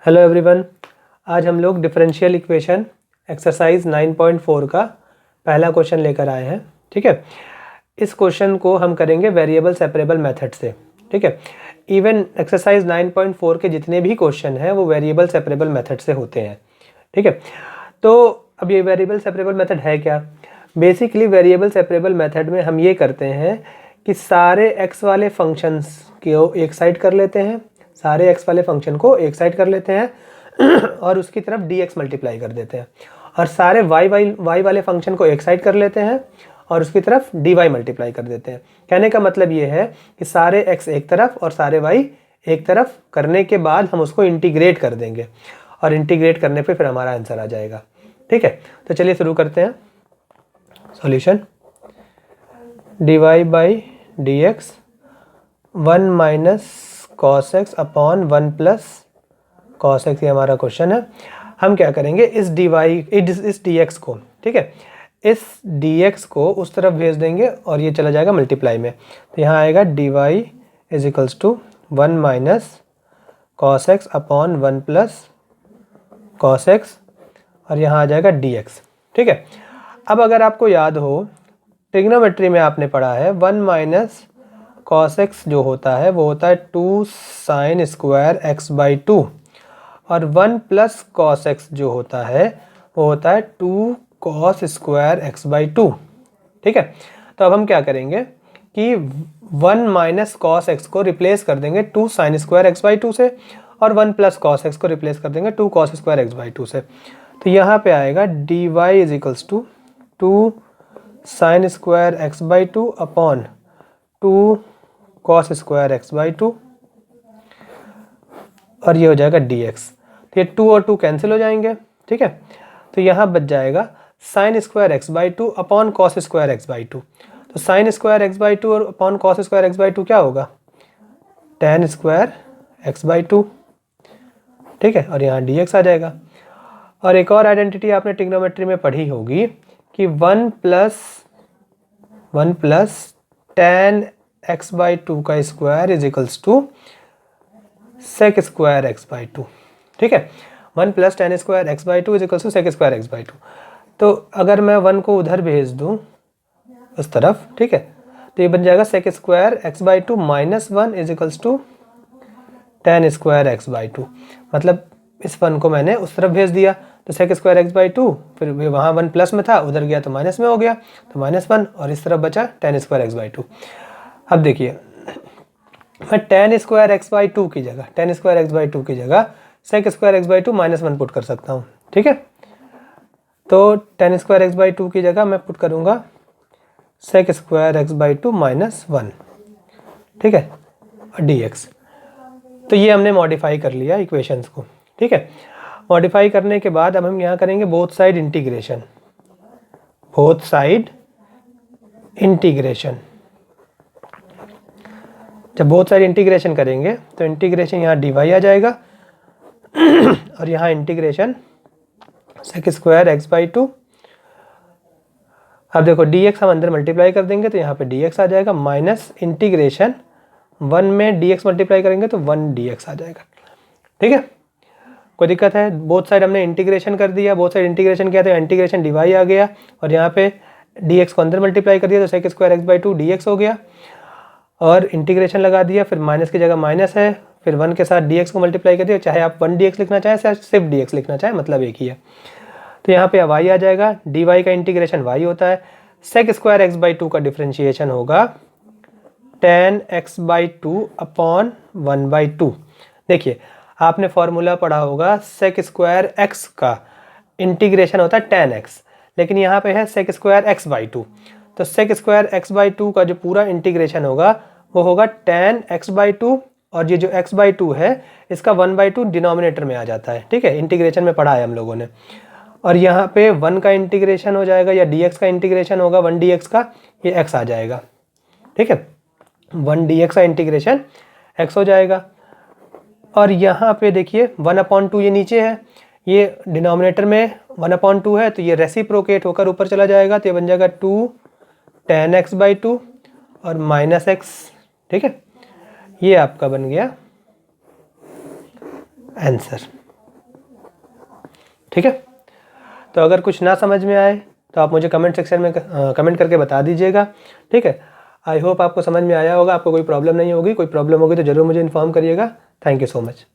Hello everyone. आज हम लोग डिफरेंशियल इक्वेशन एक्सरसाइज 9.4 का पहला क्वेश्चन लेकर आए हैं। ठीक है, इस क्वेश्चन को हम करेंगे वेरिएबल सेपरेबल मेथड से। ठीक है, इवन एक्सरसाइज 9.4 के जितने भी क्वेश्चन हैं वो वेरिएबल सेपरेबल मेथड से होते हैं। ठीक है, तो अब ये वेरिएबल सेपरेबल मेथड है क्या? बेसिकली वेरिएबल सेपरेबल मेथड में हम ये करते हैं कि सारे एक्स वाले फंक्शंस को एक साइड कर लेते हैं, सारे एक्स वाले फंक्शन को एक साइड कर लेते हैं और उसकी तरफ dx मल्टीप्लाई कर देते हैं, और सारे y वाले फंक्शन को एक साइड कर लेते हैं और उसकी तरफ dy मल्टीप्लाई कर देते हैं। कहने का मतलब ये है कि सारे x एक तरफ और सारे y एक तरफ करने के बाद हम उसको इंटीग्रेट कर देंगे, और इंटीग्रेट करने पे फिर हमारा आंसर आ जाएगा। ठीक है, तो चलिए शुरू करते हैं। Solution dy by D x 1 minus cos x upon 1 plus cos x, ये हमारा क्वेश्चन है। हम क्या करेंगे, इस dx को, ठीक है, इस dx को उस तरफ भेज देंगे और ये चला जाएगा मल्टीप्लाई में, तो यहाँ आएगा dy is equals to 1 minus cos x upon 1 plus cos x, और यहाँ आ जाएगा dx। ठीक है, अब अगर आपको याद हो ट्रिग्नोमेट्री में आपने पढ़ा है 1 माइनस कॉस एक्स जो होता है वो होता है 2 साइन स्क्वायर एक्स बाई 2, और 1 प्लस कॉस एक्स जो होता है वो होता है 2 कॉस स्क्वायर एक्स बाई 2। ठीक है, तो अब हम क्या करेंगे कि 1 माइनस कॉस एक्स को रिप्लेस कर देंगे 2 साइन स्क्वायर एक्स बाई 2 से, और 1 प्लस कॉस एक्स को रिप्लेस कर देंगे 2 कॉस स्क्वायर एक्स बाई 2 से। तो यहाँ पे आएगा d y is equals to 2 sine square x by 2 upon 2 cos square x by 2, और ये हो जाएगा dx। तो ये 2 और 2 कैंसिल हो जाएंगे। ठीक है, तो यहाँ बच जाएगा sign square x by 2 upon cos square x by 2। तो साइन स्क्वायर एक्स बाई 2 और upon cos square x by 2 क्या होगा, tan स्क्वायर एक्स बाई 2। ठीक है, और यहाँ dx आ जाएगा। और एक और आइडेंटिटी आपने ट्रिग्नोमेट्री में पढ़ी होगी कि 1 प्लस tan एक्स बाई 2 का square is equals to sec square x by 2। ठीक है, 1 plus tan square x by 2 is equals to sec square x by 2। तो अगर मैं 1 को उधर भेज दूँ उस तरफ, ठीक है, तो ये बन जाएगा sec square x by 2 minus 1 is equals to tan square x by 2। मतलब इस 1 को मैंने उस तरफ भेज दिया, तो सेक स्क्वायर एक्स बाई 2, फिर वहाँ 1 प्लस में था, उधर गया तो माइनस में हो गया, तो -1, और इस तरफ बचा tan स्क्वायर एक्स बाई 2। अब देखिए, मैं tan स्क्वायर एक्स बाई 2 की जगह sec square x by 2 -1 put कर सकता हूँ। ठीक है, तो tan स्क्वायर एक्स बाई 2 की जगह मैं पुट करूँगा सेक स्क्वायर एक्स बाई 2 -1। ठीक है, और dx। तो ये हमने मॉडिफाई कर लिया इक्वेशंस को। ठीक है, मॉडिफाई करने के बाद अब हम यहाँ करेंगे बोथ साइड इंटीग्रेशन। जब बोथ साइड इंटीग्रेशन करेंगे तो इंटीग्रेशन यहाँ dy आ जाएगा और यहाँ integration sec square x by 2। अब देखो dx हम अंदर मल्टीप्लाई कर देंगे तो यहाँ पे dx आ जाएगा, माइनस इंटीग्रेशन 1 में dx मल्टीप्लाई करेंगे तो 1 dx आ जाएगा। ठीक है, कोई दिक्कत है? बोथ साइड हमने इंटीग्रेशन कर दिया, बोथ साइड इंटीग्रेशन किया तो इंटीग्रेशन dy आ गया, और यहाँ पे dx को अंदर मल्टीप्लाई कर दिया तो sec square x by 2 dx हो गया, और इंटीग्रेशन लगा दिया, फिर माइनस की जगह माइनस है, फिर 1 के साथ dx को मल्टीप्लाई कर दिया, चाहे आप 1 dx लिखना चाहें चाहे सिर्फ dx लिखना चाहें, मतलब एक ही है। तो यहाँ पे अब y आ जाएगा, dy का इंटीग्रेशन y होता है, सेक स्क्वायर एक्स बाई 2 का डिफ्रेंशिएशन होगा tan x by 2 upon 1 by 2। देखिए, आपने फॉर्मूला पढ़ा होगा सेक स्क्वायर x का इंटीग्रेशन होता है tan x, लेकिन यहाँ पे है सेक स्क्वायर एक्स बाई 2, तो सेक स्क्वायर एक्स बाई 2 का जो पूरा इंटीग्रेशन होगा वो होगा tan x बाई 2, और ये जो x बाई 2 है इसका 1 बाई 2 डिनोमिनेटर में आ जाता है। ठीक है, इंटीग्रेशन में पढ़ा है हम लोगों ने, और यहाँ पे 1 का इंटीग्रेशन हो जाएगा या dx का इंटीग्रेशन होगा 1 dx का, ये x आ जाएगा। ठीक है, 1 dx का इंटीग्रेशन x हो जाएगा, और यहाँ पे देखिए 1/2 ये नीचे है, ये डिनोमिनेटर में 1/2 है, तो ये रेसिप्रोकेट होकर ऊपर चला जाएगा, तो ये बन जाएगा 2 tan x बाई 2 और माइनस x। ठीक है, ये आपका बन गया आंसर। ठीक है, तो अगर कुछ ना समझ में आए तो आप मुझे कमेंट सेक्शन में कमेंट करके बता दीजिएगा। ठीक है, आई होप आपको समझ में आया होगा, आपको कोई प्रॉब्लम नहीं होगी। कोई प्रॉब्लम होगी तो ज़रूर मुझे इन्फॉर्म करिएगा। Thank you so much.